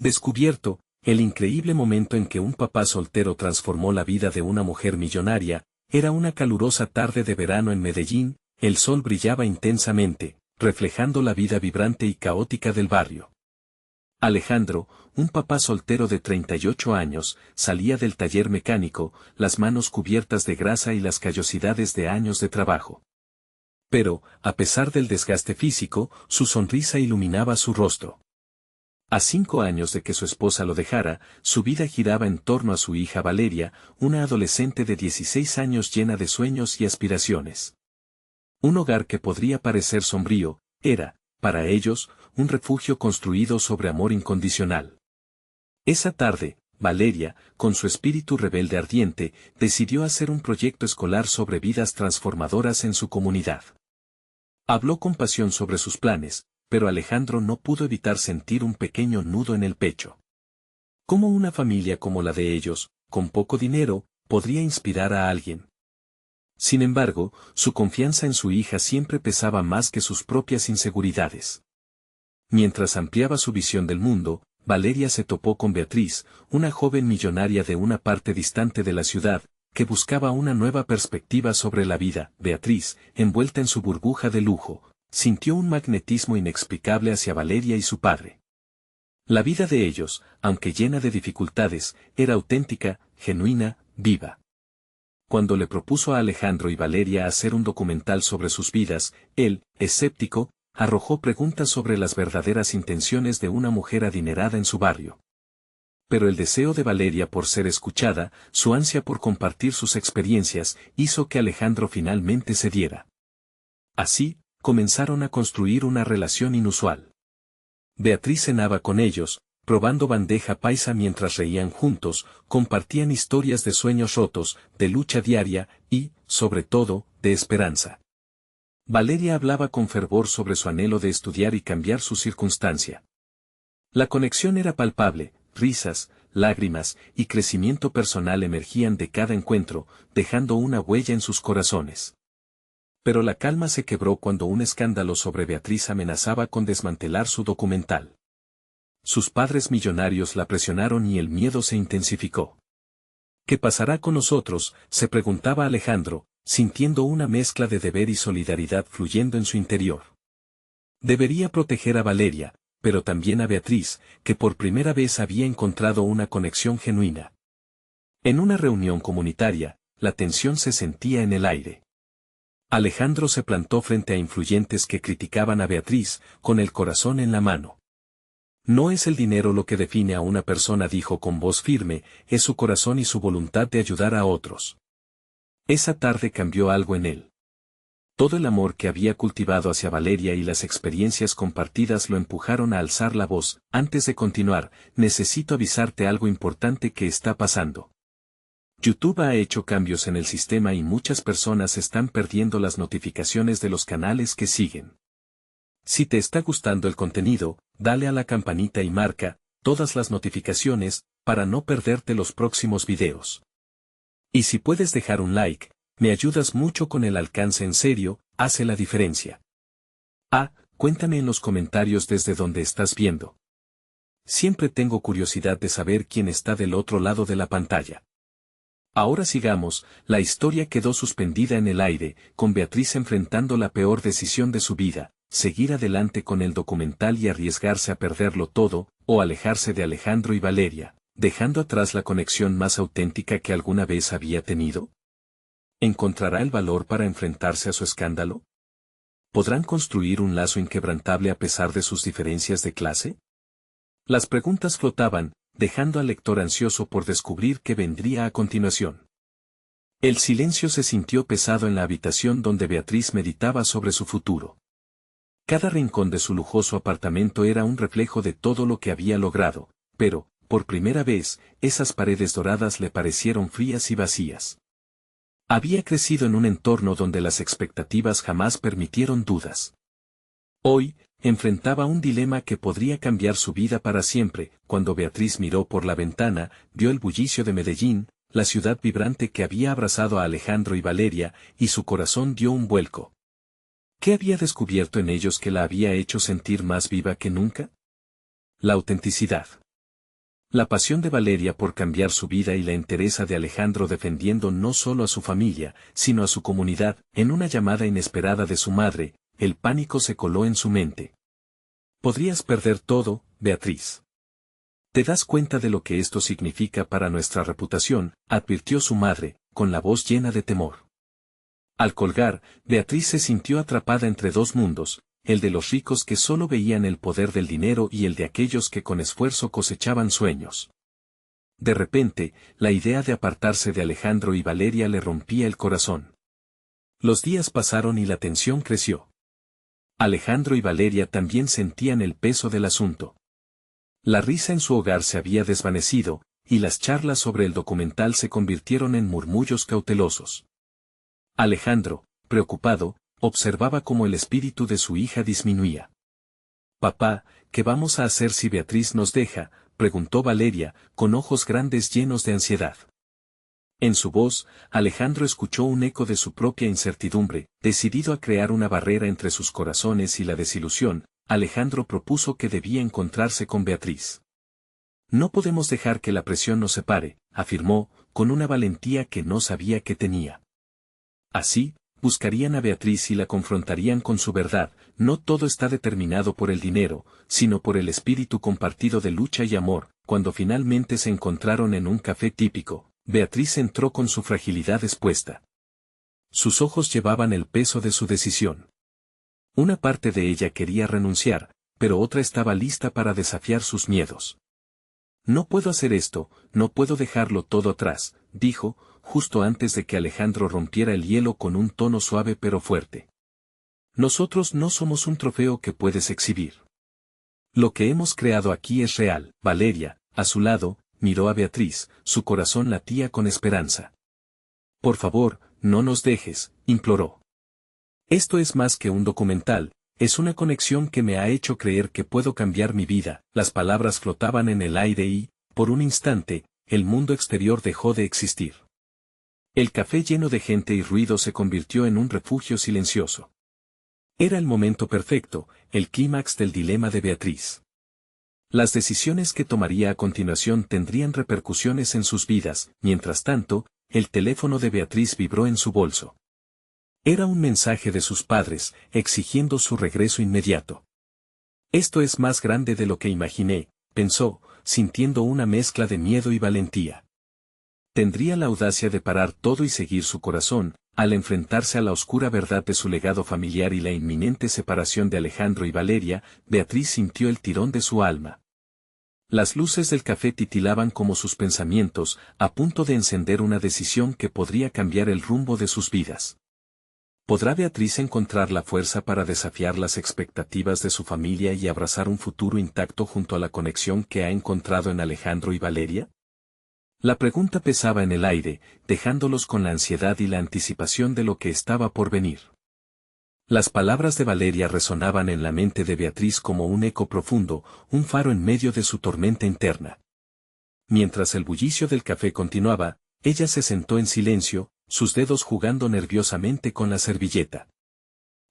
Descubierto, el increíble momento en que un papá soltero transformó la vida de una mujer millonaria, era una calurosa tarde de verano en Medellín, el sol brillaba intensamente, reflejando la vida vibrante y caótica del barrio. Alejandro, un papá soltero de 38 años, salía del taller mecánico, las manos cubiertas de grasa y las callosidades de años de trabajo. Pero, a pesar del desgaste físico, su sonrisa iluminaba su rostro. A 5 años de que su esposa lo dejara, su vida giraba en torno a su hija Valeria, una adolescente de 16 años llena de sueños y aspiraciones. Un hogar que podría parecer sombrío, era, para ellos, un refugio construido sobre amor incondicional. Esa tarde, Valeria, con su espíritu rebelde ardiente, decidió hacer un proyecto escolar sobre vidas transformadoras en su comunidad. Habló con pasión sobre sus planes, pero Alejandro no pudo evitar sentir un pequeño nudo en el pecho. ¿Cómo una familia como la de ellos, con poco dinero, podría inspirar a alguien? Sin embargo, su confianza en su hija siempre pesaba más que sus propias inseguridades. Mientras ampliaba su visión del mundo, Valeria se topó con Beatriz, una joven millonaria de una parte distante de la ciudad, que buscaba una nueva perspectiva sobre la vida. Beatriz, envuelta en su burbuja de lujo, sintió un magnetismo inexplicable hacia Valeria y su padre. La vida de ellos, aunque llena de dificultades, era auténtica, genuina, viva. Cuando le propuso a Alejandro y Valeria hacer un documental sobre sus vidas, él, escéptico, arrojó preguntas sobre las verdaderas intenciones de una mujer adinerada en su barrio. Pero el deseo de Valeria por ser escuchada, su ansia por compartir sus experiencias, hizo que Alejandro finalmente cediera. Así, comenzaron a construir una relación inusual. Beatriz cenaba con ellos, probando bandeja paisa mientras reían juntos, compartían historias de sueños rotos, de lucha diaria y, sobre todo, de esperanza. Valeria hablaba con fervor sobre su anhelo de estudiar y cambiar su circunstancia. La conexión era palpable, risas, lágrimas y crecimiento personal emergían de cada encuentro, dejando una huella en sus corazones. Pero la calma se quebró cuando un escándalo sobre Beatriz amenazaba con desmantelar su documental. Sus padres millonarios la presionaron y el miedo se intensificó. ¿Qué pasará con nosotros?, se preguntaba Alejandro, sintiendo una mezcla de deber y solidaridad fluyendo en su interior. Debería proteger a Valeria, pero también a Beatriz, que por primera vez había encontrado una conexión genuina. En una reunión comunitaria, la tensión se sentía en el aire. Alejandro se plantó frente a influyentes que criticaban a Beatriz, con el corazón en la mano. No es el dinero lo que define a una persona, dijo con voz firme, es su corazón y su voluntad de ayudar a otros. Esa tarde cambió algo en él. Todo el amor que había cultivado hacia Valeria y las experiencias compartidas lo empujaron a alzar la voz. Antes de continuar, necesito avisarte algo importante que está pasando. YouTube ha hecho cambios en el sistema y muchas personas están perdiendo las notificaciones de los canales que siguen. Si te está gustando el contenido, dale a la campanita y marca todas las notificaciones para no perderte los próximos videos. Y si puedes dejar un like, me ayudas mucho con el alcance, en serio, hace la diferencia. Cuéntame en los comentarios desde donde estás viendo. Siempre tengo curiosidad de saber quién está del otro lado de la pantalla. Ahora sigamos, la historia quedó suspendida en el aire, con Beatriz enfrentando la peor decisión de su vida, seguir adelante con el documental y arriesgarse a perderlo todo, o alejarse de Alejandro y Valeria, dejando atrás la conexión más auténtica que alguna vez había tenido. ¿Encontrará el valor para enfrentarse a su escándalo? ¿Podrán construir un lazo inquebrantable a pesar de sus diferencias de clase? Las preguntas flotaban, dejando al lector ansioso por descubrir qué vendría a continuación. El silencio se sintió pesado en la habitación donde Beatriz meditaba sobre su futuro. Cada rincón de su lujoso apartamento era un reflejo de todo lo que había logrado, pero, por primera vez, esas paredes doradas le parecieron frías y vacías. Había crecido en un entorno donde las expectativas jamás permitieron dudas. Hoy, enfrentaba un dilema que podría cambiar su vida para siempre. Cuando Beatriz miró por la ventana, vio el bullicio de Medellín, la ciudad vibrante que había abrazado a Alejandro y Valeria, y su corazón dio un vuelco. ¿Qué había descubierto en ellos que la había hecho sentir más viva que nunca? La autenticidad. La pasión de Valeria por cambiar su vida y la entereza de Alejandro defendiendo no solo a su familia, sino a su comunidad, en una llamada inesperada de su madre, el pánico se coló en su mente. Podrías perder todo, Beatriz. ¿Te das cuenta de lo que esto significa para nuestra reputación?, advirtió su madre, con la voz llena de temor. Al colgar, Beatriz se sintió atrapada entre dos mundos, el de los ricos que solo veían el poder del dinero y el de aquellos que con esfuerzo cosechaban sueños. De repente, la idea de apartarse de Alejandro y Valeria le rompía el corazón. Los días pasaron y la tensión creció. Alejandro y Valeria también sentían el peso del asunto. La risa en su hogar se había desvanecido, y las charlas sobre el documental se convirtieron en murmullos cautelosos. Alejandro, preocupado, observaba cómo el espíritu de su hija disminuía. «Papá, ¿qué vamos a hacer si Beatriz nos deja?», preguntó Valeria, con ojos grandes llenos de ansiedad. En su voz, Alejandro escuchó un eco de su propia incertidumbre. Decidido a crear una barrera entre sus corazones y la desilusión, Alejandro propuso que debía encontrarse con Beatriz. «No podemos dejar que la presión nos separe», afirmó, con una valentía que no sabía que tenía. Así, buscarían a Beatriz y la confrontarían con su verdad. No todo está determinado por el dinero, sino por el espíritu compartido de lucha y amor. Cuando finalmente se encontraron en un café típico, Beatriz entró con su fragilidad expuesta. Sus ojos llevaban el peso de su decisión. Una parte de ella quería renunciar, pero otra estaba lista para desafiar sus miedos. «No puedo hacer esto, no puedo dejarlo todo atrás», dijo, justo antes de que Alejandro rompiera el hielo con un tono suave pero fuerte. «Nosotros no somos un trofeo que puedes exhibir. Lo que hemos creado aquí es real». Valeria, a su lado, miró a Beatriz, su corazón latía con esperanza. «Por favor, no nos dejes», imploró. «Esto es más que un documental, es una conexión que me ha hecho creer que puedo cambiar mi vida». Las palabras flotaban en el aire y, por un instante, el mundo exterior dejó de existir. El café lleno de gente y ruido se convirtió en un refugio silencioso. Era el momento perfecto, el clímax del dilema de Beatriz. Las decisiones que tomaría a continuación tendrían repercusiones en sus vidas. Mientras tanto, el teléfono de Beatriz vibró en su bolso. Era un mensaje de sus padres, exigiendo su regreso inmediato. «Esto es más grande de lo que imaginé», pensó, sintiendo una mezcla de miedo y valentía. Tendría la audacia de parar todo y seguir su corazón, al enfrentarse a la oscura verdad de su legado familiar y la inminente separación de Alejandro y Valeria. Beatriz sintió el tirón de su alma. Las luces del café titilaban como sus pensamientos, a punto de encender una decisión que podría cambiar el rumbo de sus vidas. ¿Podrá Beatriz encontrar la fuerza para desafiar las expectativas de su familia y abrazar un futuro intacto junto a la conexión que ha encontrado en Alejandro y Valeria? La pregunta pesaba en el aire, dejándolos con la ansiedad y la anticipación de lo que estaba por venir. Las palabras de Valeria resonaban en la mente de Beatriz como un eco profundo, un faro en medio de su tormenta interna. Mientras el bullicio del café continuaba, ella se sentó en silencio, sus dedos jugando nerviosamente con la servilleta.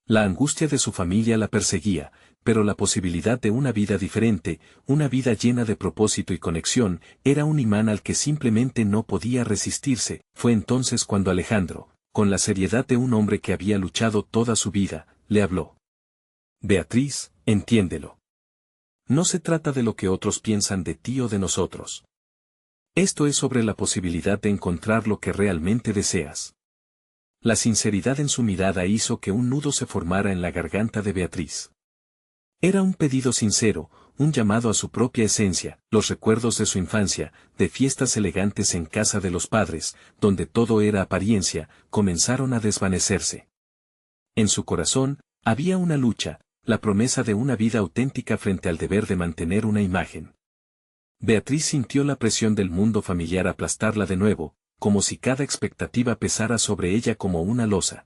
La angustia de su familia la perseguía, pero la posibilidad de una vida diferente, una vida llena de propósito y conexión, era un imán al que simplemente no podía resistirse. Fue entonces cuando Alejandro, con la seriedad de un hombre que había luchado toda su vida, le habló. «Beatriz, entiéndelo. No se trata de lo que otros piensan de ti o de nosotros. Esto es sobre la posibilidad de encontrar lo que realmente deseas». La sinceridad en su mirada hizo que un nudo se formara en la garganta de Beatriz. Era un pedido sincero, un llamado a su propia esencia. Los recuerdos de su infancia, de fiestas elegantes en casa de los padres, donde todo era apariencia, comenzaron a desvanecerse. En su corazón, había una lucha, la promesa de una vida auténtica frente al deber de mantener una imagen. Beatriz sintió la presión del mundo familiar aplastarla de nuevo, como si cada expectativa pesara sobre ella como una losa.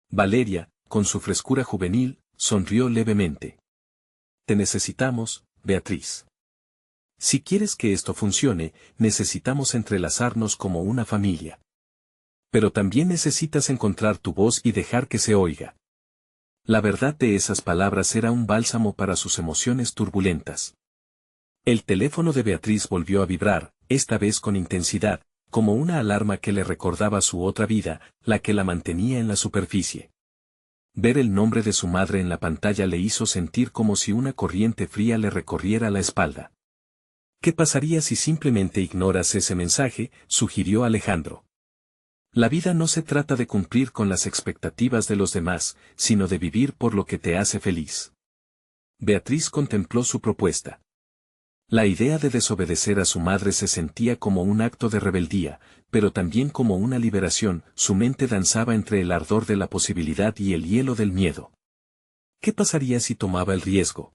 Valeria, con su frescura juvenil, sonrió levemente. «Te necesitamos, Beatriz. Si quieres que esto funcione, necesitamos entrelazarnos como una familia. Pero también necesitas encontrar tu voz y dejar que se oiga». La verdad de esas palabras era un bálsamo para sus emociones turbulentas. El teléfono de Beatriz volvió a vibrar, esta vez con intensidad, como una alarma que le recordaba su otra vida, la que la mantenía en la superficie. Ver el nombre de su madre en la pantalla le hizo sentir como si una corriente fría le recorriera la espalda. ¿Qué pasaría si simplemente ignoras ese mensaje?, sugirió Alejandro. La vida no se trata de cumplir con las expectativas de los demás, sino de vivir por lo que te hace feliz. Beatriz contempló su propuesta. La idea de desobedecer a su madre se sentía como un acto de rebeldía, pero también como una liberación. Su mente danzaba entre el ardor de la posibilidad y el hielo del miedo. ¿Qué pasaría si tomaba el riesgo?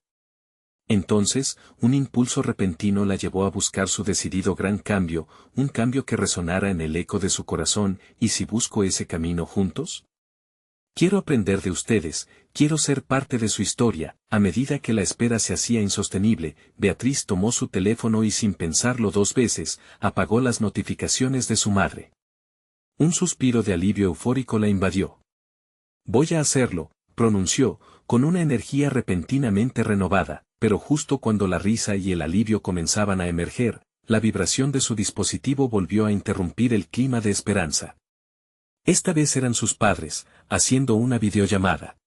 Entonces, un impulso repentino la llevó a buscar su decidido gran cambio, un cambio que resonara en el eco de su corazón. ¿Y si busco ese camino juntos? Quiero aprender de ustedes, quiero ser parte de su historia. A medida que la espera se hacía insostenible, Beatriz tomó su teléfono y sin pensarlo dos veces, apagó las notificaciones de su madre. Un suspiro de alivio eufórico la invadió. Voy a hacerlo, pronunció, con una energía repentinamente renovada, pero justo cuando la risa y el alivio comenzaban a emerger, la vibración de su dispositivo volvió a interrumpir el clima de esperanza. Esta vez eran sus padres, haciendo una videollamada.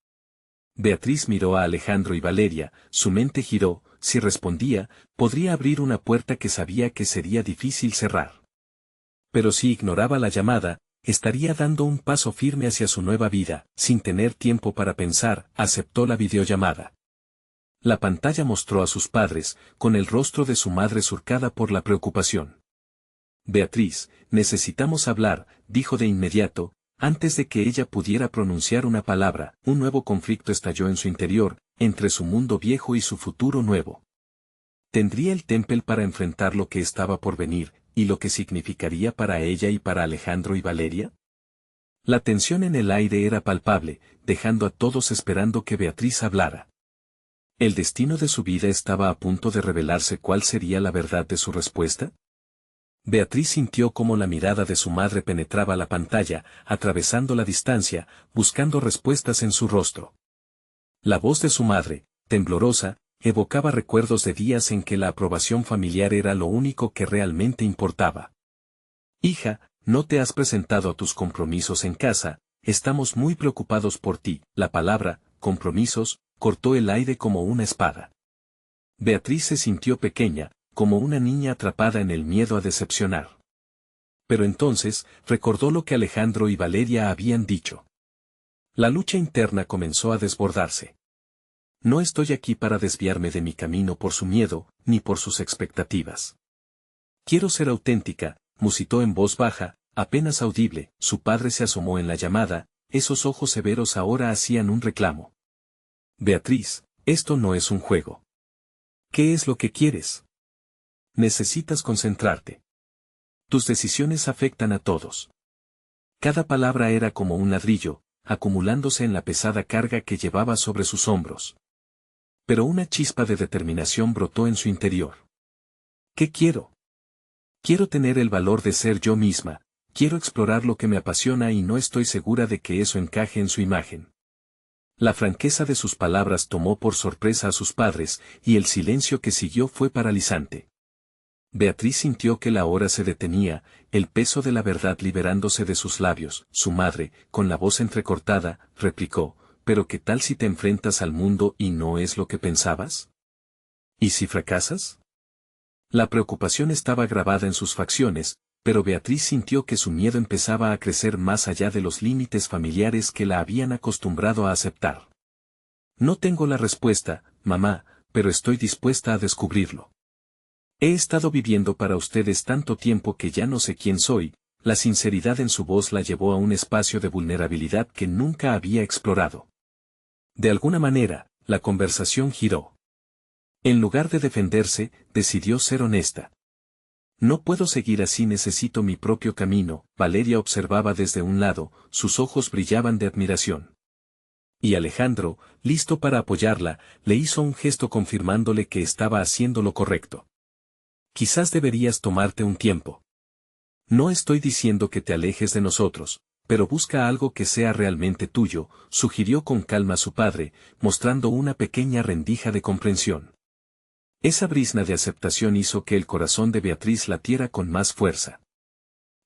Beatriz miró a Alejandro y Valeria, su mente giró. Si respondía, podría abrir una puerta que sabía que sería difícil cerrar. Pero si ignoraba la llamada, estaría dando un paso firme hacia su nueva vida. Sin tener tiempo para pensar, aceptó la videollamada. La pantalla mostró a sus padres, con el rostro de su madre surcada por la preocupación. Beatriz, necesitamos hablar, dijo de inmediato. Antes de que ella pudiera pronunciar una palabra, un nuevo conflicto estalló en su interior, entre su mundo viejo y su futuro nuevo. ¿Tendría el Temple para enfrentar lo que estaba por venir, y lo que significaría para ella y para Alejandro y Valeria? La tensión en el aire era palpable, dejando a todos esperando que Beatriz hablara. ¿El destino de su vida estaba a punto de revelarse? ¿Cuál sería la verdad de su respuesta? Beatriz sintió cómo la mirada de su madre penetraba la pantalla, atravesando la distancia, buscando respuestas en su rostro. La voz de su madre, temblorosa, evocaba recuerdos de días en que la aprobación familiar era lo único que realmente importaba. Hija, no te has presentado a tus compromisos en casa, estamos muy preocupados por ti. La palabra, compromisos, cortó el aire como una espada. Beatriz se sintió pequeña, como una niña atrapada en el miedo a decepcionar. Pero entonces, recordó lo que Alejandro y Valeria habían dicho. La lucha interna comenzó a desbordarse. No estoy aquí para desviarme de mi camino por su miedo, ni por sus expectativas. Quiero ser auténtica, musitó en voz baja, apenas audible. Su padre se asomó en la llamada, esos ojos severos ahora hacían un reclamo. Beatriz, esto no es un juego. ¿Qué es lo que quieres? Necesitas concentrarte. Tus decisiones afectan a todos. Cada palabra era como un ladrillo, acumulándose en la pesada carga que llevaba sobre sus hombros. Pero una chispa de determinación brotó en su interior. ¿Qué quiero? Quiero tener el valor de ser yo misma, quiero explorar lo que me apasiona y no estoy segura de que eso encaje en su imagen. La franqueza de sus palabras tomó por sorpresa a sus padres, y el silencio que siguió fue paralizante. Beatriz sintió que la hora se detenía, el peso de la verdad liberándose de sus labios. Su madre, con la voz entrecortada, replicó, ¿pero qué tal si te enfrentas al mundo y no es lo que pensabas? ¿Y si fracasas? La preocupación estaba grabada en sus facciones, pero Beatriz sintió que su miedo empezaba a crecer más allá de los límites familiares que la habían acostumbrado a aceptar. No tengo la respuesta, mamá, pero estoy dispuesta a descubrirlo. He estado viviendo para ustedes tanto tiempo que ya no sé quién soy. La sinceridad en su voz la llevó a un espacio de vulnerabilidad que nunca había explorado. De alguna manera, la conversación giró. En lugar de defenderse, decidió ser honesta. No puedo seguir así, necesito mi propio camino. Valeria observaba desde un lado, sus ojos brillaban de admiración. Y Alejandro, listo para apoyarla, le hizo un gesto confirmándole que estaba haciendo lo correcto. Quizás deberías tomarte un tiempo. No estoy diciendo que te alejes de nosotros, pero busca algo que sea realmente tuyo, sugirió con calma su padre, mostrando una pequeña rendija de comprensión. Esa brizna de aceptación hizo que el corazón de Beatriz latiera con más fuerza.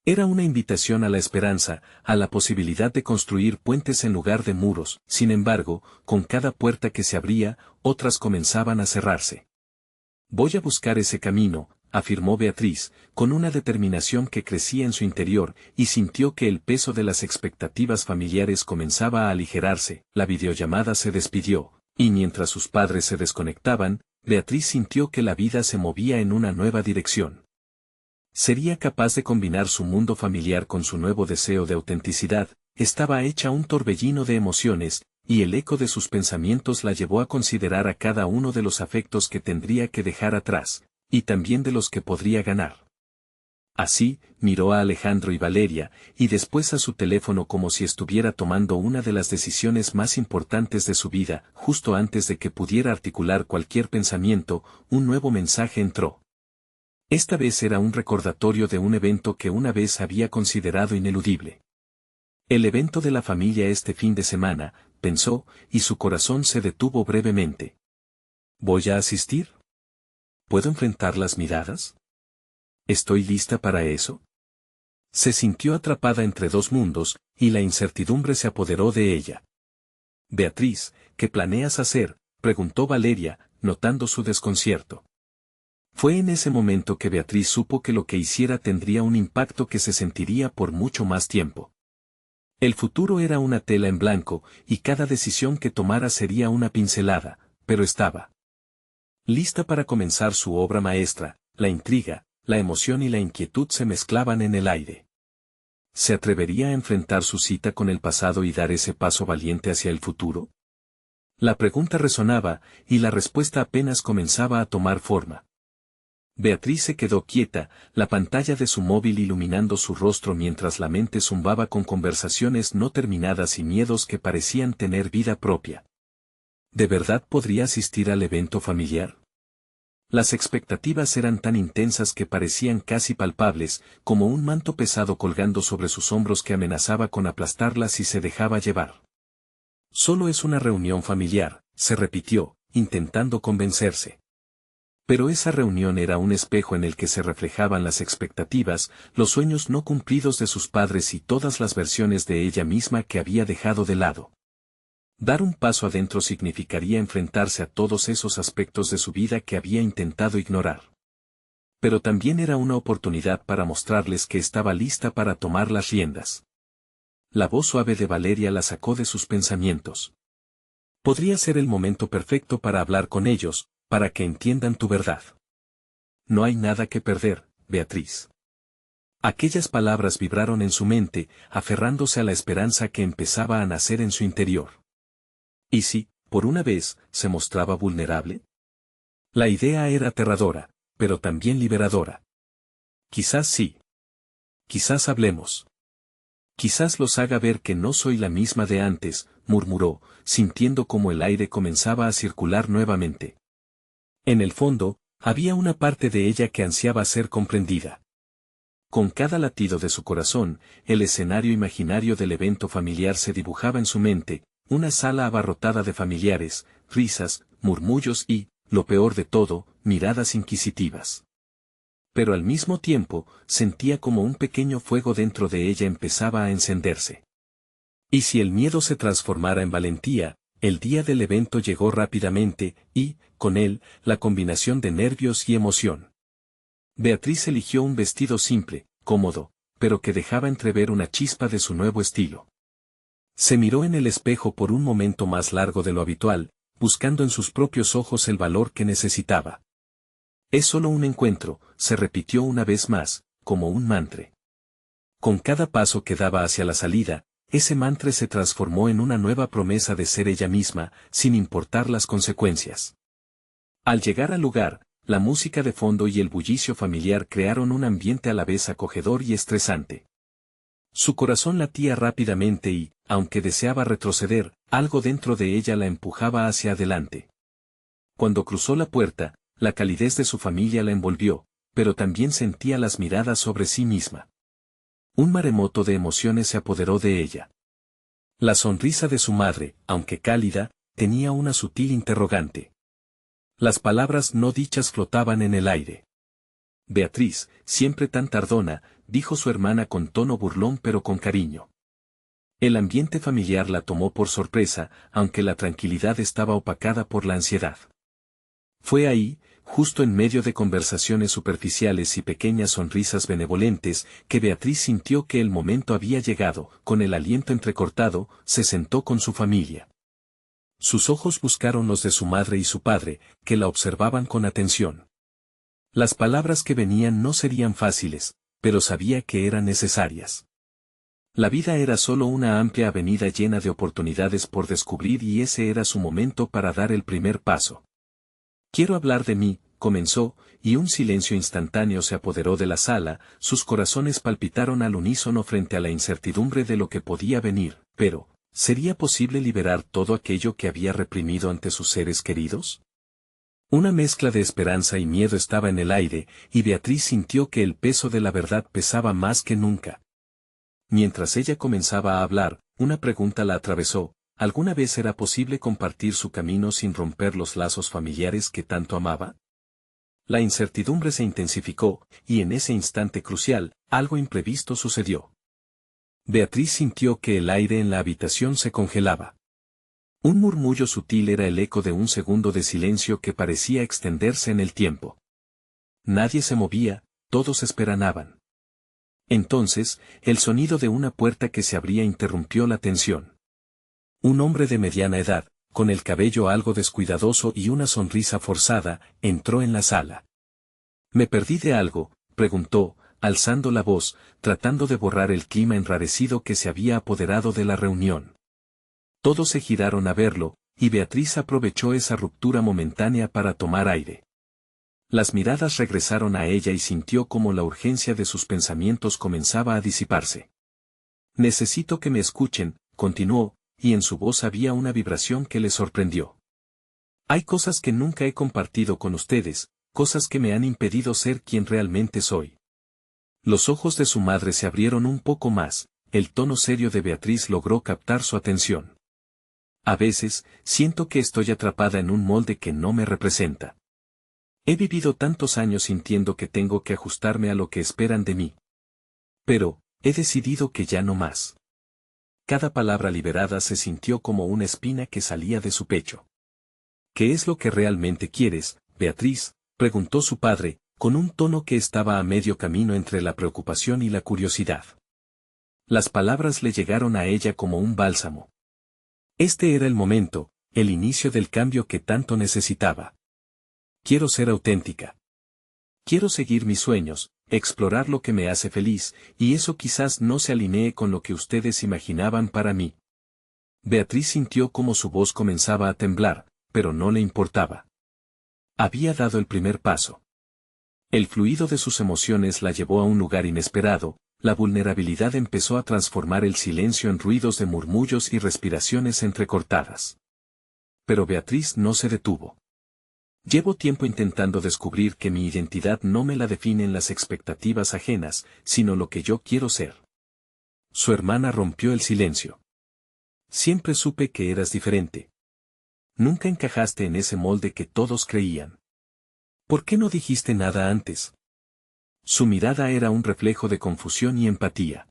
Era una invitación a la esperanza, a la posibilidad de construir puentes en lugar de muros. Sin embargo, con cada puerta que se abría, otras comenzaban a cerrarse. Voy a buscar ese camino, afirmó Beatriz, con una determinación que crecía en su interior, y sintió que el peso de las expectativas familiares comenzaba a aligerarse. La videollamada se despidió, y mientras sus padres se desconectaban, Beatriz sintió que la vida se movía en una nueva dirección. Sería capaz de combinar su mundo familiar con su nuevo deseo de autenticidad. Estaba hecha un torbellino de emociones, y el eco de sus pensamientos la llevó a considerar a cada uno de los afectos que tendría que dejar atrás, y también de los que podría ganar. Así, miró a Alejandro y Valeria, y después a su teléfono como si estuviera tomando una de las decisiones más importantes de su vida. Justo antes de que pudiera articular cualquier pensamiento, un nuevo mensaje entró. Esta vez era un recordatorio de un evento que una vez había considerado ineludible. El evento de la familia este fin de semana, pensó, y su corazón se detuvo brevemente. ¿Voy a asistir? ¿Puedo enfrentar las miradas? ¿Estoy lista para eso? Se sintió atrapada entre dos mundos, y la incertidumbre se apoderó de ella. Beatriz, ¿qué planeas hacer?, preguntó Valeria, notando su desconcierto. Fue en ese momento que Beatriz supo que lo que hiciera tendría un impacto que se sentiría por mucho más tiempo. El futuro era una tela en blanco, y cada decisión que tomara sería una pincelada, pero estaba lista para comenzar su obra maestra. La intriga, la emoción y la inquietud se mezclaban en el aire. ¿Se atrevería a enfrentar su cita con el pasado y dar ese paso valiente hacia el futuro? La pregunta resonaba, y la respuesta apenas comenzaba a tomar forma. Beatriz se quedó quieta, la pantalla de su móvil iluminando su rostro mientras la mente zumbaba con conversaciones no terminadas y miedos que parecían tener vida propia. ¿De verdad podría asistir al evento familiar? Las expectativas eran tan intensas que parecían casi palpables, como un manto pesado colgando sobre sus hombros que amenazaba con aplastarla si se dejaba llevar. Solo es una reunión familiar, se repitió, intentando convencerse. Pero esa reunión era un espejo en el que se reflejaban las expectativas, los sueños no cumplidos de sus padres y todas las versiones de ella misma que había dejado de lado. Dar un paso adentro significaría enfrentarse a todos esos aspectos de su vida que había intentado ignorar. Pero también era una oportunidad para mostrarles que estaba lista para tomar las riendas. La voz suave de Valeria la sacó de sus pensamientos. Podría ser el momento perfecto para hablar con ellos, para que entiendan tu verdad. No hay nada que perder, Beatriz. Aquellas palabras vibraron en su mente, aferrándose a la esperanza que empezaba a nacer en su interior. ¿Y si, por una vez, se mostraba vulnerable? La idea era aterradora, pero también liberadora. Quizás sí. Quizás hablemos. Quizás los haga ver que no soy la misma de antes, murmuró, sintiendo como el aire comenzaba a circular nuevamente. En el fondo, había una parte de ella que ansiaba ser comprendida. Con cada latido de su corazón, el escenario imaginario del evento familiar se dibujaba en su mente, una sala abarrotada de familiares, risas, murmullos y, lo peor de todo, miradas inquisitivas. Pero al mismo tiempo, sentía como un pequeño fuego dentro de ella empezaba a encenderse. Y si el miedo se transformara en valentía, el día del evento llegó rápidamente, y, con él, la combinación de nervios y emoción. Beatriz eligió un vestido simple, cómodo, pero que dejaba entrever una chispa de su nuevo estilo. Se miró en el espejo por un momento más largo de lo habitual, buscando en sus propios ojos el valor que necesitaba. Es solo un encuentro, se repitió una vez más, como un mantra. Con cada paso que daba hacia la salida, ese mantra se transformó en una nueva promesa de ser ella misma, sin importar las consecuencias. Al llegar al lugar, la música de fondo y el bullicio familiar crearon un ambiente a la vez acogedor y estresante. Su corazón latía rápidamente y, aunque deseaba retroceder, algo dentro de ella la empujaba hacia adelante. Cuando cruzó la puerta, la calidez de su familia la envolvió, pero también sentía las miradas sobre sí misma. Un maremoto de emociones se apoderó de ella. La sonrisa de su madre, aunque cálida, tenía una sutil interrogante. Las palabras no dichas flotaban en el aire. Beatriz, siempre tan tardona, dijo su hermana con tono burlón pero con cariño. El ambiente familiar la tomó por sorpresa, aunque la tranquilidad estaba opacada por la ansiedad. Fue ahí, justo en medio de conversaciones superficiales y pequeñas sonrisas benevolentes, que Beatriz sintió que el momento había llegado. Con el aliento entrecortado, se sentó con su familia. Sus ojos buscaron los de su madre y su padre, que la observaban con atención. Las palabras que venían no serían fáciles, pero sabía que eran necesarias. La vida era solo una amplia avenida llena de oportunidades por descubrir y ese era su momento para dar el primer paso. Quiero hablar de mí, comenzó, y un silencio instantáneo se apoderó de la sala, sus corazones palpitaron al unísono frente a la incertidumbre de lo que podía venir, pero, ¿sería posible liberar todo aquello que había reprimido ante sus seres queridos? Una mezcla de esperanza y miedo estaba en el aire, y Beatriz sintió que el peso de la verdad pesaba más que nunca. Mientras ella comenzaba a hablar, una pregunta la atravesó: ¿alguna vez era posible compartir su camino sin romper los lazos familiares que tanto amaba? La incertidumbre se intensificó, y en ese instante crucial, algo imprevisto sucedió. Beatriz sintió que el aire en la habitación se congelaba. Un murmullo sutil era el eco de un segundo de silencio que parecía extenderse en el tiempo. Nadie se movía, todos esperanaban. Entonces, el sonido de una puerta que se abría interrumpió la tensión. Un hombre de mediana edad, con el cabello algo descuidadoso y una sonrisa forzada, entró en la sala. ¿Me perdí de algo?, preguntó, alzando la voz, tratando de borrar el clima enrarecido que se había apoderado de la reunión. Todos se giraron a verlo, y Beatriz aprovechó esa ruptura momentánea para tomar aire. Las miradas regresaron a ella y sintió como la urgencia de sus pensamientos comenzaba a disiparse. Necesito que me escuchen, continuó, y en su voz había una vibración que le sorprendió. Hay cosas que nunca he compartido con ustedes, cosas que me han impedido ser quien realmente soy. Los ojos de su madre se abrieron un poco más, el tono serio de Beatriz logró captar su atención. A veces, siento que estoy atrapada en un molde que no me representa. He vivido tantos años sintiendo que tengo que ajustarme a lo que esperan de mí. Pero, he decidido que ya no más. Cada palabra liberada se sintió como una espina que salía de su pecho. ¿Qué es lo que realmente quieres, Beatriz?, preguntó su padre, con un tono que estaba a medio camino entre la preocupación y la curiosidad. Las palabras le llegaron a ella como un bálsamo. Este era el momento, el inicio del cambio que tanto necesitaba. Quiero ser auténtica. Quiero seguir mis sueños, explorar lo que me hace feliz, y eso quizás no se alinee con lo que ustedes imaginaban para mí. Beatriz sintió como su voz comenzaba a temblar, pero no le importaba. Había dado el primer paso. El fluido de sus emociones la llevó a un lugar inesperado, la vulnerabilidad empezó a transformar el silencio en ruidos de murmullos y respiraciones entrecortadas. Pero Beatriz no se detuvo. Llevo tiempo intentando descubrir que mi identidad no me la definen las expectativas ajenas, sino lo que yo quiero ser. Su hermana rompió el silencio. Siempre supe que eras diferente. Nunca encajaste en ese molde que todos creían. ¿Por qué no dijiste nada antes? Su mirada era un reflejo de confusión y empatía.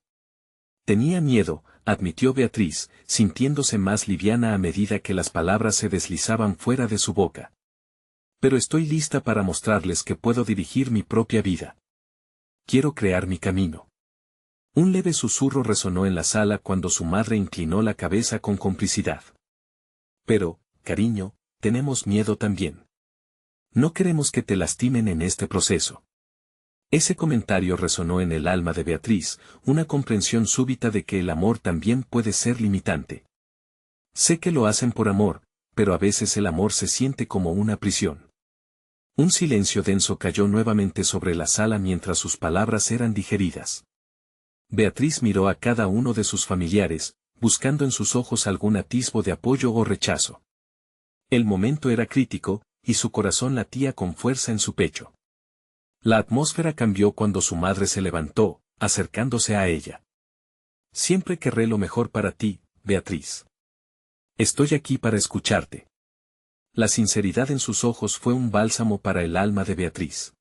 Tenía miedo, admitió Beatriz, sintiéndose más liviana a medida que las palabras se deslizaban fuera de su boca. Pero estoy lista para mostrarles que puedo dirigir mi propia vida. Quiero crear mi camino. Un leve susurro resonó en la sala cuando su madre inclinó la cabeza con complicidad. Pero, cariño, tenemos miedo también. No queremos que te lastimen en este proceso. Ese comentario resonó en el alma de Beatriz, una comprensión súbita de que el amor también puede ser limitante. Sé que lo hacen por amor, pero a veces el amor se siente como una prisión. Un silencio denso cayó nuevamente sobre la sala mientras sus palabras eran digeridas. Beatriz miró a cada uno de sus familiares, buscando en sus ojos algún atisbo de apoyo o rechazo. El momento era crítico, y su corazón latía con fuerza en su pecho. La atmósfera cambió cuando su madre se levantó, acercándose a ella. Siempre querré lo mejor para ti, Beatriz. Estoy aquí para escucharte. La sinceridad en sus ojos fue un bálsamo para el alma de Beatriz.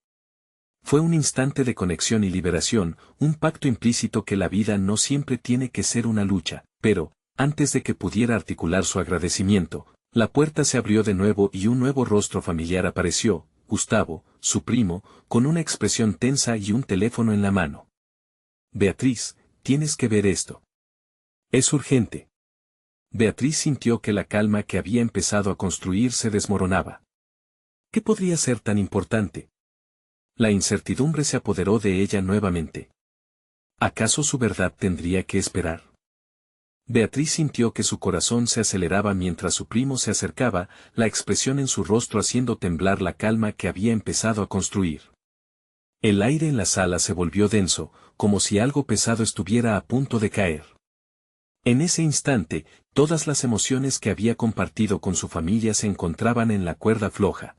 Fue un instante de conexión y liberación, un pacto implícito que la vida no siempre tiene que ser una lucha, pero, antes de que pudiera articular su agradecimiento, la puerta se abrió de nuevo y un nuevo rostro familiar apareció, Gustavo, su primo, con una expresión tensa y un teléfono en la mano. Beatriz, tienes que ver esto. Es urgente. Beatriz sintió que la calma que había empezado a construir se desmoronaba. ¿Qué podría ser tan importante? La incertidumbre se apoderó de ella nuevamente. ¿Acaso su verdad tendría que esperar? Beatriz sintió que su corazón se aceleraba mientras su primo se acercaba, la expresión en su rostro haciendo temblar la calma que había empezado a construir. El aire en la sala se volvió denso, como si algo pesado estuviera a punto de caer. En ese instante, todas las emociones que había compartido con su familia se encontraban en la cuerda floja.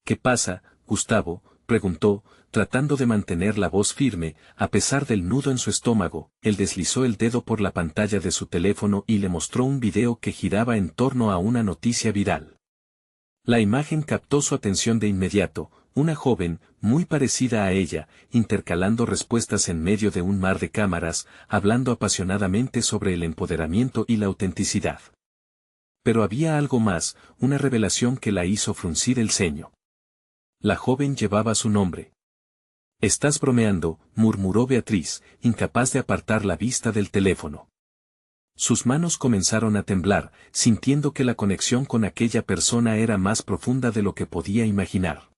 ¿Qué pasa, Gustavo?, preguntó, tratando de mantener la voz firme, a pesar del nudo en su estómago. Él deslizó el dedo por la pantalla de su teléfono y le mostró un video que giraba en torno a una noticia viral. La imagen captó su atención de inmediato, una joven, muy parecida a ella, intercalando respuestas en medio de un mar de cámaras, hablando apasionadamente sobre el empoderamiento y la autenticidad. Pero había algo más, una revelación que la hizo fruncir el ceño. La joven llevaba su nombre. «Estás bromeando», murmuró Beatriz, incapaz de apartar la vista del teléfono. Sus manos comenzaron a temblar, sintiendo que la conexión con aquella persona era más profunda de lo que podía imaginar.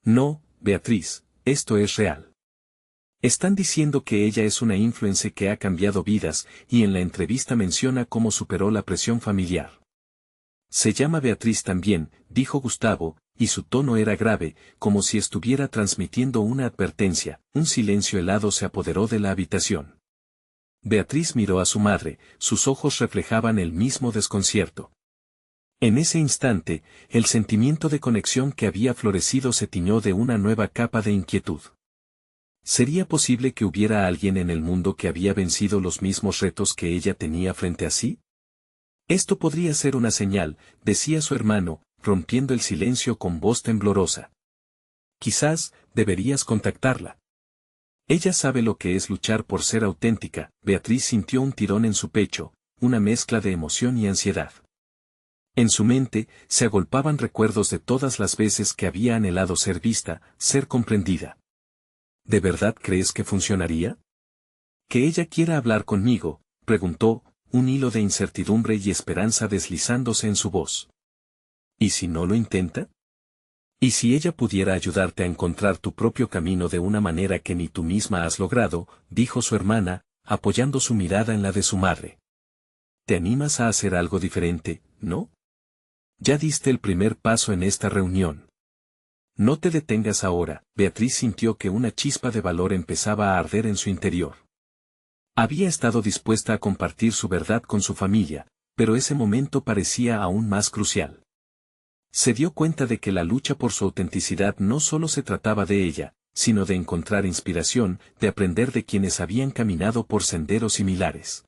«No, Beatriz, esto es real. Están diciendo que ella es una influencer que ha cambiado vidas, y en la entrevista menciona cómo superó la presión familiar». «Se llama Beatriz también», dijo Gustavo, y su tono era grave, como si estuviera transmitiendo una advertencia. Un silencio helado se apoderó de la habitación. Beatriz miró a su madre, sus ojos reflejaban el mismo desconcierto. En ese instante, el sentimiento de conexión que había florecido se tiñó de una nueva capa de inquietud. ¿Sería posible que hubiera alguien en el mundo que había vencido los mismos retos que ella tenía frente a sí? Esto podría ser una señal, decía su hermano, rompiendo el silencio con voz temblorosa. Quizás, deberías contactarla. Ella sabe lo que es luchar por ser auténtica. Beatriz sintió un tirón en su pecho, una mezcla de emoción y ansiedad. En su mente, se agolpaban recuerdos de todas las veces que había anhelado ser vista, ser comprendida. ¿De verdad crees que funcionaría? ¿Que ella quiera hablar conmigo?, preguntó, un hilo de incertidumbre y esperanza deslizándose en su voz. ¿Y si no lo intenta? ¿Y si ella pudiera ayudarte a encontrar tu propio camino de una manera que ni tú misma has logrado?, dijo su hermana, apoyando su mirada en la de su madre. ¿Te animas a hacer algo diferente, no? Ya diste el primer paso en esta reunión. No te detengas ahora. Beatriz sintió que una chispa de valor empezaba a arder en su interior. Había estado dispuesta a compartir su verdad con su familia, pero ese momento parecía aún más crucial. Se dio cuenta de que la lucha por su autenticidad no solo se trataba de ella, sino de encontrar inspiración, de aprender de quienes habían caminado por senderos similares.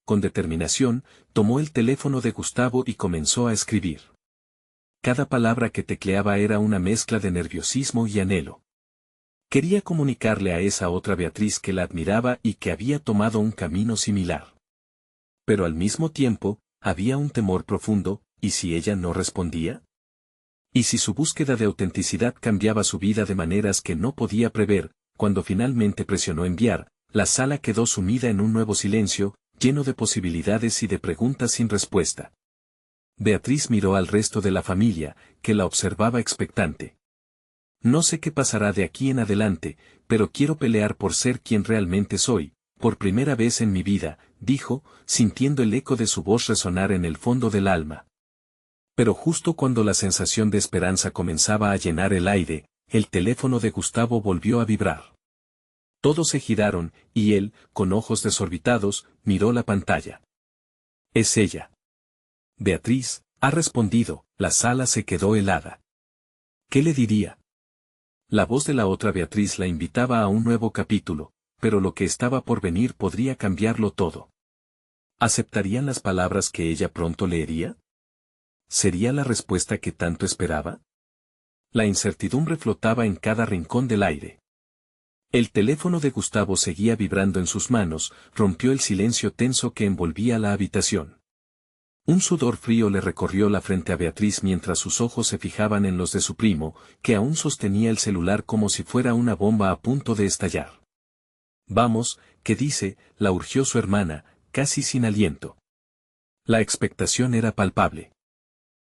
Con determinación, tomó el teléfono de Gustavo y comenzó a escribir. Cada palabra que tecleaba era una mezcla de nerviosismo y anhelo. Quería comunicarle a esa otra Beatriz que la admiraba y que había tomado un camino similar. Pero al mismo tiempo, había un temor profundo. ¿Y si ella no respondía? ¿Y si su búsqueda de autenticidad cambiaba su vida de maneras que no podía prever? Cuando finalmente presionó enviar, la sala quedó sumida en un nuevo silencio, lleno de posibilidades y de preguntas sin respuesta. Beatriz miró al resto de la familia, que la observaba expectante. No sé qué pasará de aquí en adelante, pero quiero pelear por ser quien realmente soy, por primera vez en mi vida, dijo, sintiendo el eco de su voz resonar en el fondo del alma. Pero justo cuando la sensación de esperanza comenzaba a llenar el aire, el teléfono de Gustavo volvió a vibrar. Todos se giraron, y él, con ojos desorbitados, miró la pantalla. Es ella. Beatriz, ha respondido. La sala se quedó helada. ¿Qué le diría? La voz de la otra Beatriz la invitaba a un nuevo capítulo, pero lo que estaba por venir podría cambiarlo todo. ¿Aceptarían las palabras que ella pronto leería? ¿Sería la respuesta que tanto esperaba? La incertidumbre flotaba en cada rincón del aire. El teléfono de Gustavo seguía vibrando en sus manos, rompió el silencio tenso que envolvía la habitación. Un sudor frío le recorrió la frente a Beatriz mientras sus ojos se fijaban en los de su primo, que aún sostenía el celular como si fuera una bomba a punto de estallar. Vamos, ¿qué dice?, la urgió su hermana, casi sin aliento. La expectación era palpable.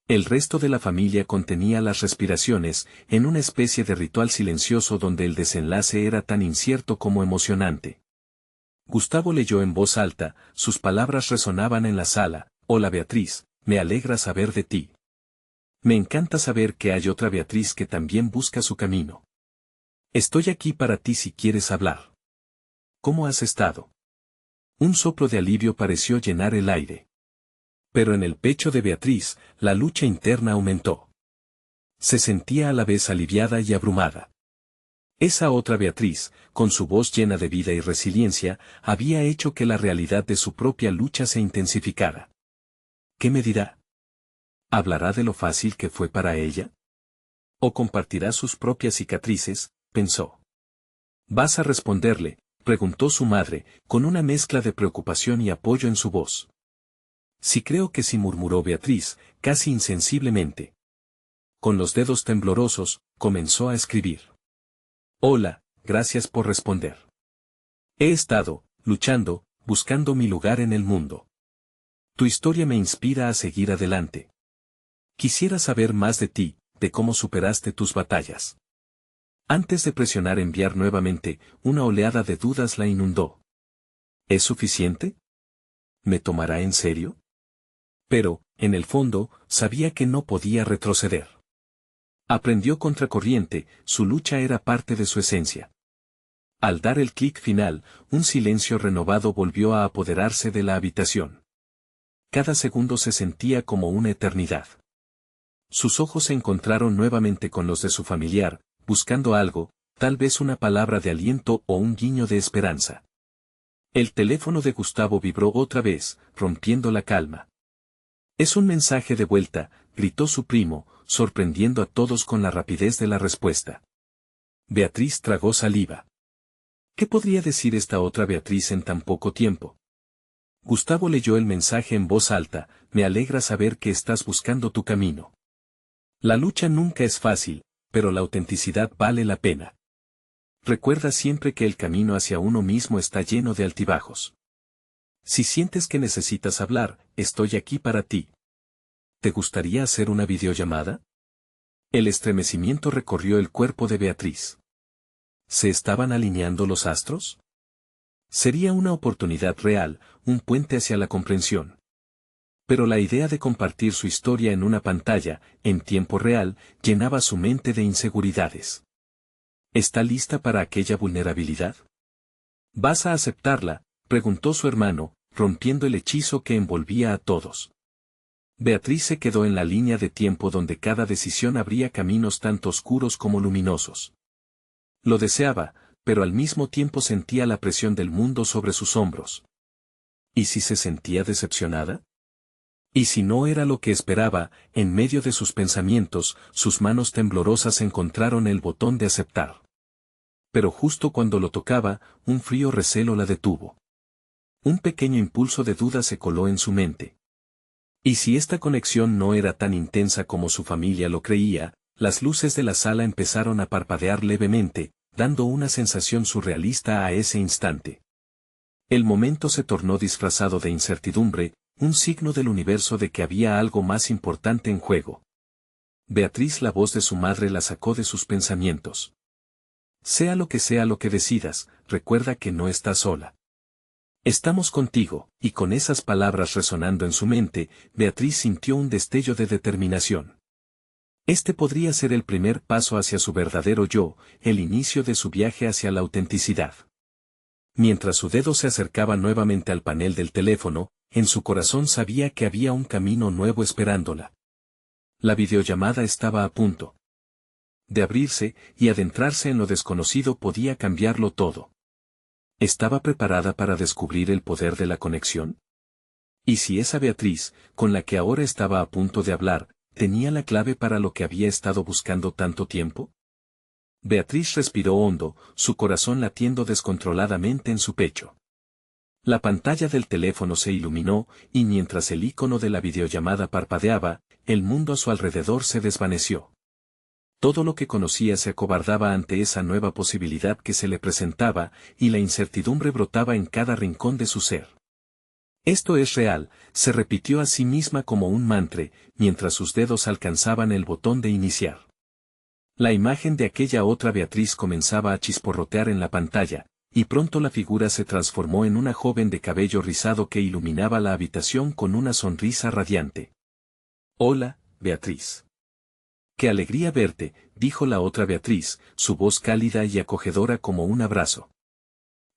El resto de la familia contenía las respiraciones, en una especie de ritual silencioso donde el desenlace era tan incierto como emocionante. Gustavo leyó en voz alta, sus palabras resonaban en la sala: «Hola Beatriz, me alegra saber de ti. Me encanta saber que hay otra Beatriz que también busca su camino. Estoy aquí para ti si quieres hablar. ¿Cómo has estado?». Un soplo de alivio pareció llenar el aire. Pero en el pecho de Beatriz, la lucha interna aumentó. Se sentía a la vez aliviada y abrumada. Esa otra Beatriz, con su voz llena de vida y resiliencia, había hecho que la realidad de su propia lucha se intensificara. ¿Qué me dirá? ¿Hablará de lo fácil que fue para ella? ¿O compartirá sus propias cicatrices?, pensó. ¿Vas a responderle?, preguntó su madre, con una mezcla de preocupación y apoyo en su voz. Sí, creo que sí, murmuró Beatriz, casi insensiblemente. Con los dedos temblorosos, comenzó a escribir. Hola, gracias por responder. He estado, luchando, buscando mi lugar en el mundo. Tu historia me inspira a seguir adelante. Quisiera saber más de ti, de cómo superaste tus batallas. Antes de presionar enviar nuevamente, una oleada de dudas la inundó. ¿Es suficiente? ¿Me tomará en serio? Pero, en el fondo, sabía que no podía retroceder. Aprendió contracorriente, su lucha era parte de su esencia. Al dar el clic final, un silencio renovado volvió a apoderarse de la habitación. Cada segundo se sentía como una eternidad. Sus ojos se encontraron nuevamente con los de su familiar, buscando algo, tal vez una palabra de aliento o un guiño de esperanza. El teléfono de Gustavo vibró otra vez, rompiendo la calma. «Es un mensaje de vuelta», gritó su primo, sorprendiendo a todos con la rapidez de la respuesta. Beatriz tragó saliva. ¿Qué podría decir esta otra Beatriz en tan poco tiempo? Gustavo leyó el mensaje en voz alta: «Me alegra saber que estás buscando tu camino. La lucha nunca es fácil, pero la autenticidad vale la pena. Recuerda siempre que el camino hacia uno mismo está lleno de altibajos. Si sientes que necesitas hablar, estoy aquí para ti. ¿Te gustaría hacer una videollamada?». El estremecimiento recorrió el cuerpo de Beatriz. ¿Se estaban alineando los astros? Sería una oportunidad real, un puente hacia la comprensión. Pero la idea de compartir su historia en una pantalla, en tiempo real, llenaba su mente de inseguridades. ¿Está lista para aquella vulnerabilidad? ¿Vas a aceptarla?, preguntó su hermano, rompiendo el hechizo que envolvía a todos. Beatriz se quedó en la línea de tiempo donde cada decisión abría caminos tanto oscuros como luminosos. Lo deseaba, pero al mismo tiempo sentía la presión del mundo sobre sus hombros. ¿Y si se sentía decepcionada? ¿Y si no era lo que esperaba? En medio de sus pensamientos, sus manos temblorosas encontraron el botón de aceptar. Pero justo cuando lo tocaba, un frío recelo la detuvo. Un pequeño impulso de duda se coló en su mente. ¿Y si esta conexión no era tan intensa como su familia lo creía? Las luces de la sala empezaron a parpadear levemente, dando una sensación surrealista a ese instante. El momento se tornó disfrazado de incertidumbre, un signo del universo de que había algo más importante en juego. Beatriz, la voz de su madre, la sacó de sus pensamientos. Sea lo que decidas, recuerda que no estás sola. Estamos contigo, y con esas palabras resonando en su mente, Beatriz sintió un destello de determinación. Este podría ser el primer paso hacia su verdadero yo, el inicio de su viaje hacia la autenticidad. Mientras su dedo se acercaba nuevamente al panel del teléfono, en su corazón sabía que había un camino nuevo esperándola. La videollamada estaba a punto de abrirse, y adentrarse en lo desconocido podía cambiarlo todo. ¿Estaba preparada para descubrir el poder de la conexión? ¿Y si esa Beatriz, con la que ahora estaba a punto de hablar, tenía la clave para lo que había estado buscando tanto tiempo? Beatriz respiró hondo, su corazón latiendo descontroladamente en su pecho. La pantalla del teléfono se iluminó, y mientras el icono de la videollamada parpadeaba, el mundo a su alrededor se desvaneció. Todo lo que conocía se acobardaba ante esa nueva posibilidad que se le presentaba, y la incertidumbre brotaba en cada rincón de su ser. Esto es real, se repitió a sí misma como un mantra, mientras sus dedos alcanzaban el botón de iniciar. La imagen de aquella otra Beatriz comenzaba a chisporrotear en la pantalla, y pronto la figura se transformó en una joven de cabello rizado que iluminaba la habitación con una sonrisa radiante. «Hola, Beatriz». «Qué alegría verte», dijo la otra Beatriz, su voz cálida y acogedora como un abrazo.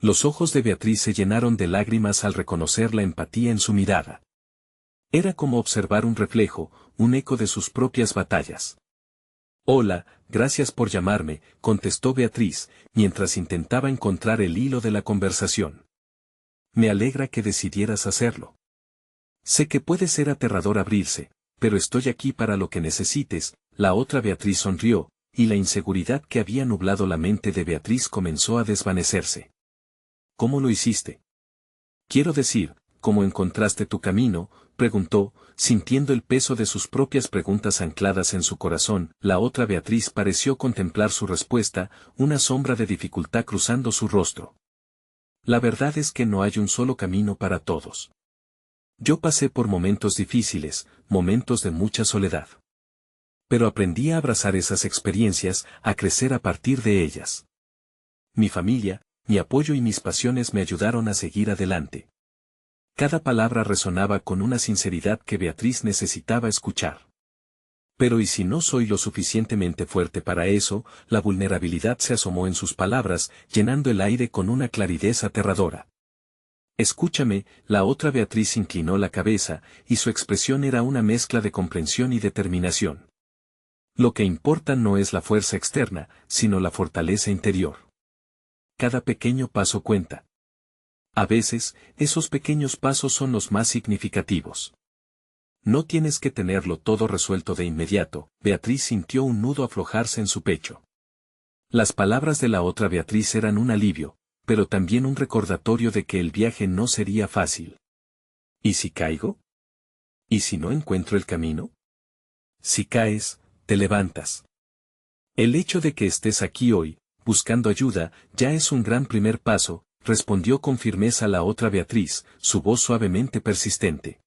Los ojos de Beatriz se llenaron de lágrimas al reconocer la empatía en su mirada. Era como observar un reflejo, un eco de sus propias batallas. «Hola, gracias por llamarme», contestó Beatriz, mientras intentaba encontrar el hilo de la conversación. «Me alegra que decidieras hacerlo. Sé que puede ser aterrador abrirse, pero estoy aquí para lo que necesites». La otra Beatriz sonrió, y la inseguridad que había nublado la mente de Beatriz comenzó a desvanecerse. «¿Cómo lo hiciste? Quiero decir, ¿cómo encontraste tu camino?», preguntó, sintiendo el peso de sus propias preguntas ancladas en su corazón. La otra Beatriz pareció contemplar su respuesta, una sombra de dificultad cruzando su rostro. «La verdad es que no hay un solo camino para todos. Yo pasé por momentos difíciles, momentos de mucha soledad. Pero aprendí a abrazar esas experiencias, a crecer a partir de ellas. Mi familia, mi apoyo y mis pasiones me ayudaron a seguir adelante». Cada palabra resonaba con una sinceridad que Beatriz necesitaba escuchar. «Pero ¿y si no soy lo suficientemente fuerte para eso?». La vulnerabilidad se asomó en sus palabras, llenando el aire con una claridad aterradora. «Escúchame», la otra Beatriz inclinó la cabeza, y su expresión era una mezcla de comprensión y determinación. «Lo que importa no es la fuerza externa, sino la fortaleza interior. Cada pequeño paso cuenta. A veces, esos pequeños pasos son los más significativos. No tienes que tenerlo todo resuelto de inmediato». Beatriz sintió un nudo aflojarse en su pecho. Las palabras de la otra Beatriz eran un alivio, pero también un recordatorio de que el viaje no sería fácil. «¿Y si caigo? ¿Y si no encuentro el camino?». «Si caes, te levantas. El hecho de que estés aquí hoy, buscando ayuda, ya es un gran primer paso», respondió con firmeza la otra Beatriz, su voz suavemente persistente.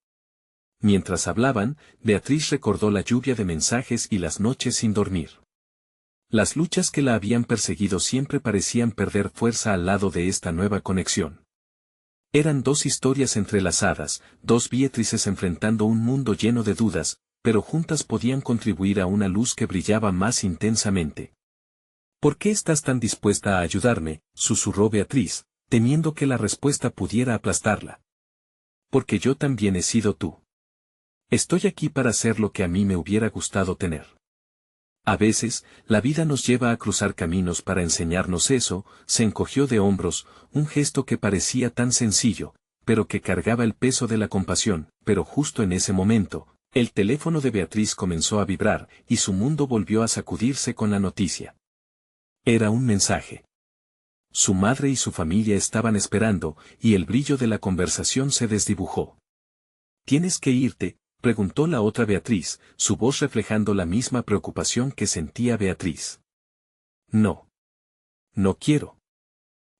Mientras hablaban, Beatriz recordó la lluvia de mensajes y las noches sin dormir. Las luchas que la habían perseguido siempre parecían perder fuerza al lado de esta nueva conexión. Eran dos historias entrelazadas, dos Beatrices enfrentando un mundo lleno de dudas, pero juntas podían contribuir a una luz que brillaba más intensamente. «¿Por qué estás tan dispuesta a ayudarme?», susurró Beatriz, temiendo que la respuesta pudiera aplastarla. «Porque yo también he sido tú. Estoy aquí para hacer lo que a mí me hubiera gustado tener». A veces, la vida nos lleva a cruzar caminos para enseñarnos eso. Se encogió de hombros, un gesto que parecía tan sencillo, pero que cargaba el peso de la compasión. Pero justo en ese momento, el teléfono de Beatriz comenzó a vibrar, y su mundo volvió a sacudirse con la noticia. Era un mensaje. Su madre y su familia estaban esperando, y el brillo de la conversación se desdibujó. «¿Tienes que irte?», preguntó la otra Beatriz, su voz reflejando la misma preocupación que sentía Beatriz. «No. No quiero.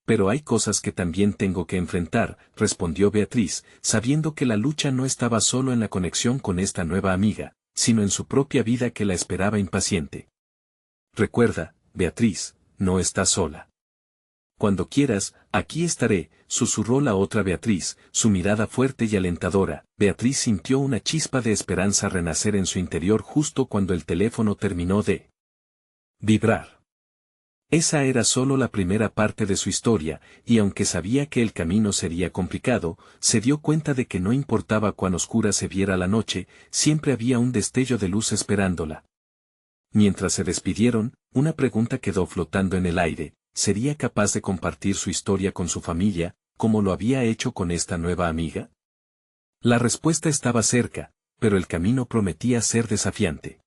Pero hay cosas que también tengo que enfrentar», respondió Beatriz, sabiendo que la lucha no estaba solo en la conexión con esta nueva amiga, sino en su propia vida que la esperaba impaciente. «Recuerda, Beatriz, no estás sola. Cuando quieras, aquí estaré», susurró la otra Beatriz, su mirada fuerte y alentadora. Beatriz sintió una chispa de esperanza renacer en su interior justo cuando el teléfono terminó de vibrar. Esa era solo la primera parte de su historia, y aunque sabía que el camino sería complicado, se dio cuenta de que no importaba cuán oscura se viera la noche, siempre había un destello de luz esperándola. Mientras se despidieron, una pregunta quedó flotando en el aire: ¿sería capaz de compartir su historia con su familia, como lo había hecho con esta nueva amiga? La respuesta estaba cerca, pero el camino prometía ser desafiante.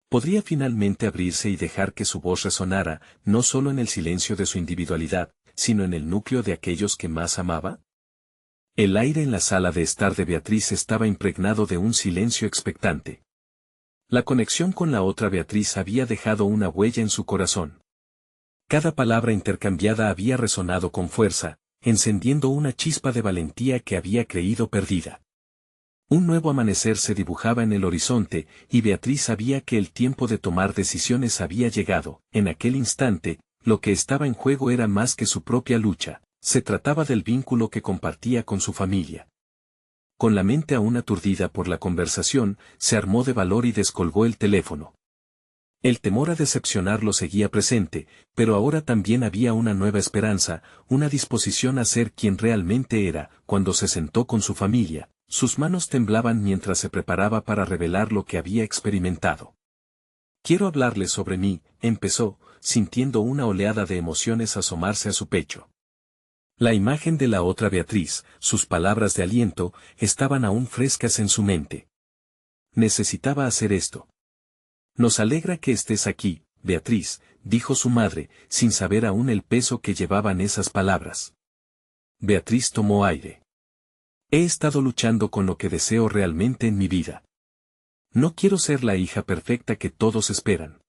¿Podría finalmente abrirse y dejar que su voz resonara, no solo en el silencio de su individualidad, sino en el núcleo de aquellos que más amaba? El aire en la sala de estar de Beatriz estaba impregnado de un silencio expectante. La conexión con la otra Beatriz había dejado una huella en su corazón. Cada palabra intercambiada había resonado con fuerza, encendiendo una chispa de valentía que había creído perdida. Un nuevo amanecer se dibujaba en el horizonte, y Beatriz sabía que el tiempo de tomar decisiones había llegado. En aquel instante, lo que estaba en juego era más que su propia lucha, se trataba del vínculo que compartía con su familia. Con la mente aún aturdida por la conversación, se armó de valor y descolgó el teléfono. El temor a decepcionarlo seguía presente, pero ahora también había una nueva esperanza, una disposición a ser quien realmente era. Cuando se sentó con su familia, sus manos temblaban mientras se preparaba para revelar lo que había experimentado. Quiero hablarles sobre mí, empezó, sintiendo una oleada de emociones asomarse a su pecho. La imagen de la otra Beatriz, sus palabras de aliento, estaban aún frescas en su mente. Necesitaba hacer esto. Nos alegra que estés aquí, Beatriz, dijo su madre, sin saber aún el peso que llevaban esas palabras. Beatriz tomó aire. He estado luchando con lo que deseo realmente en mi vida. No quiero ser la hija perfecta que todos esperan.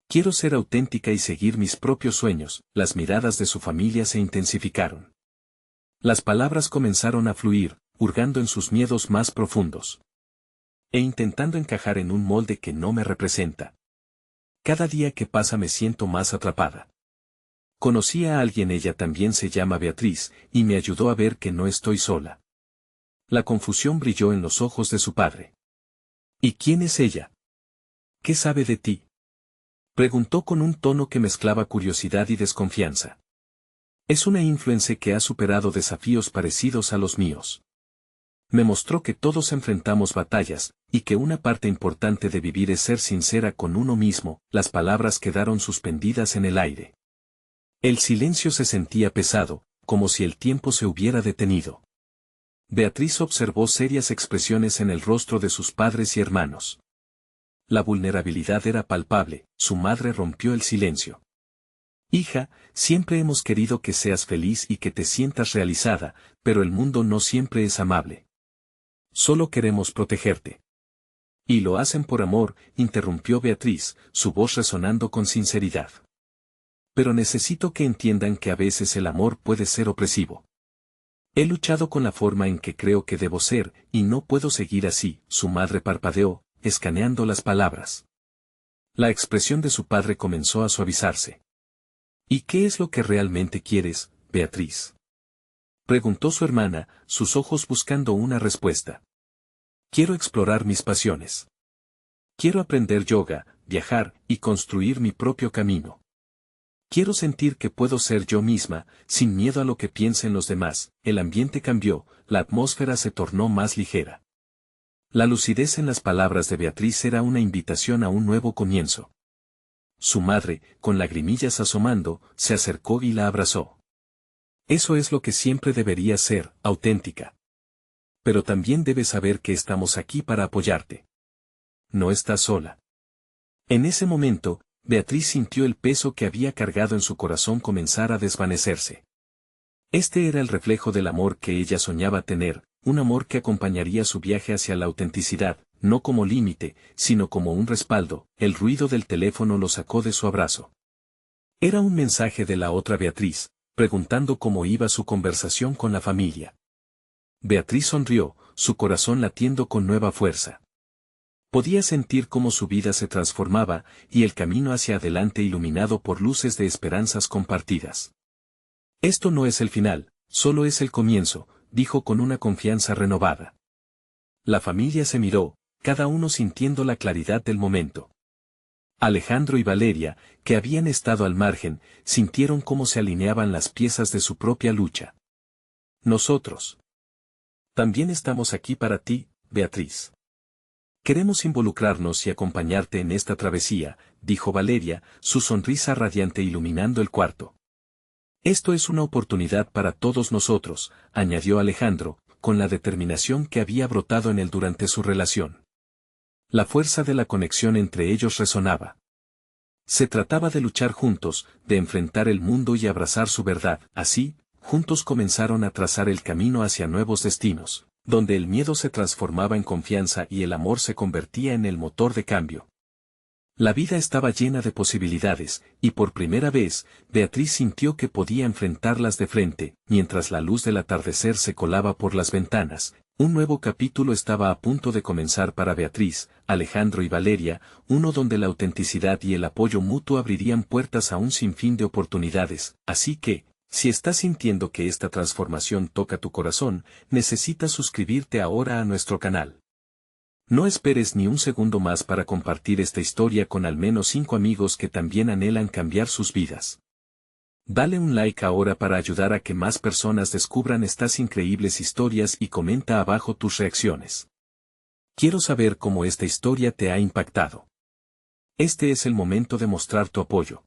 Quiero ser auténtica y seguir mis propios sueños. Las miradas de su familia se intensificaron. Las palabras comenzaron a fluir, hurgando en sus miedos más profundos. E intentando encajar en un molde que no me representa. Cada día que pasa me siento más atrapada. Conocí a alguien, ella también se llama Beatriz, y me ayudó a ver que no estoy sola. La confusión brilló en los ojos de su padre. ¿Y quién es ella? ¿Qué sabe de ti? Preguntó con un tono que mezclaba curiosidad y desconfianza. Es una influencer que ha superado desafíos parecidos a los míos. Me mostró que todos enfrentamos batallas, y que una parte importante de vivir es ser sincera con uno mismo. Las palabras quedaron suspendidas en el aire. El silencio se sentía pesado, como si el tiempo se hubiera detenido. Beatriz observó serias expresiones en el rostro de sus padres y hermanos. La vulnerabilidad era palpable. Su madre rompió el silencio. Hija, siempre hemos querido que seas feliz y que te sientas realizada, pero el mundo no siempre es amable. Solo queremos protegerte. Y lo hacen por amor, interrumpió Beatriz, su voz resonando con sinceridad. Pero necesito que entiendan que a veces el amor puede ser opresivo. He luchado con la forma en que creo que debo ser, y no puedo seguir así. Su madre parpadeó, escaneando las palabras. La expresión de su padre comenzó a suavizarse. ¿Y qué es lo que realmente quieres, Beatriz? Preguntó su hermana, sus ojos buscando una respuesta. Quiero explorar mis pasiones. Quiero aprender yoga, viajar, y construir mi propio camino. Quiero sentir que puedo ser yo misma, sin miedo a lo que piensen los demás. El ambiente cambió, la atmósfera se tornó más ligera. La lucidez en las palabras de Beatriz era una invitación a un nuevo comienzo. Su madre, con lagrimillas asomando, se acercó y la abrazó. Eso es lo que siempre debería ser, auténtica. Pero también debes saber que estamos aquí para apoyarte. No estás sola. En ese momento, Beatriz sintió el peso que había cargado en su corazón comenzar a desvanecerse. Este era el reflejo del amor que ella soñaba tener, un amor que acompañaría su viaje hacia la autenticidad, no como límite, sino como un respaldo. El ruido del teléfono lo sacó de su abrazo. Era un mensaje de la otra Beatriz, preguntando cómo iba su conversación con la familia. Beatriz sonrió, su corazón latiendo con nueva fuerza. Podía sentir cómo su vida se transformaba, y el camino hacia adelante iluminado por luces de esperanzas compartidas. Esto no es el final, solo es el comienzo, dijo con una confianza renovada. La familia se miró, cada uno sintiendo la claridad del momento. Alejandro y Valeria, que habían estado al margen, sintieron cómo se alineaban las piezas de su propia lucha. Nosotros también estamos aquí para ti, Beatriz. Queremos involucrarnos y acompañarte en esta travesía, dijo Valeria, su sonrisa radiante iluminando el cuarto. Esto es una oportunidad para todos nosotros, añadió Alejandro, con la determinación que había brotado en él durante su relación. La fuerza de la conexión entre ellos resonaba. Se trataba de luchar juntos, de enfrentar el mundo y abrazar su verdad. Así, juntos comenzaron a trazar el camino hacia nuevos destinos, donde el miedo se transformaba en confianza y el amor se convertía en el motor de cambio. La vida estaba llena de posibilidades, y por primera vez, Beatriz sintió que podía enfrentarlas de frente, mientras la luz del atardecer se colaba por las ventanas. Un nuevo capítulo estaba a punto de comenzar para Beatriz, Alejandro y Valeria, uno donde la autenticidad y el apoyo mutuo abrirían puertas a un sinfín de oportunidades. Así que, si estás sintiendo que esta transformación toca tu corazón, necesitas suscribirte ahora a nuestro canal. No esperes ni un segundo más para compartir esta historia con al menos 5 amigos que también anhelan cambiar sus vidas. Dale un like ahora para ayudar a que más personas descubran estas increíbles historias y comenta abajo tus reacciones. Quiero saber cómo esta historia te ha impactado. Este es el momento de mostrar tu apoyo.